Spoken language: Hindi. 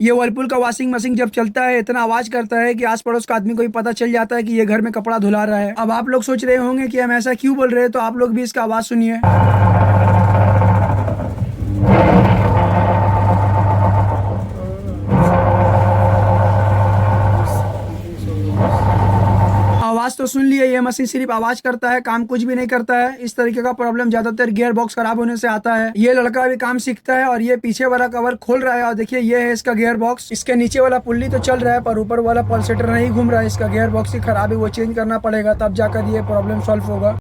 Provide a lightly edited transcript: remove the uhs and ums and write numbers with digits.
ये वर्लपूल का वॉशिंग मशीन जब चलता है इतना आवाज करता है कि आस पड़ोस का आदमी को भी पता चल जाता है कि ये घर में कपड़ा धुला रहा है। अब आप लोग सोच रहे होंगे कि हम ऐसा क्यों बोल रहे हैं, तो आप लोग भी इसका आवाज सुनिए। आवाज तो सुन लिए, ये मशीन सिर्फ आवाज करता है, काम कुछ भी नहीं करता है। इस तरीके का प्रॉब्लम ज्यादातर गियर बॉक्स खराब होने से आता है। ये लड़का अभी काम सीखता है और ये पीछे वाला कवर खोल रहा है और देखिए ये है इसका गियर बॉक्स। इसके नीचे वाला पुल्ली तो चल रहा है पर ऊपर वाला पल्सेटर नहीं घूम रहा है। इसका गियर बॉक्स ही खराब है, वो चेंज करना पड़ेगा, तब जाकर ये प्रॉब्लम सॉल्व होगा।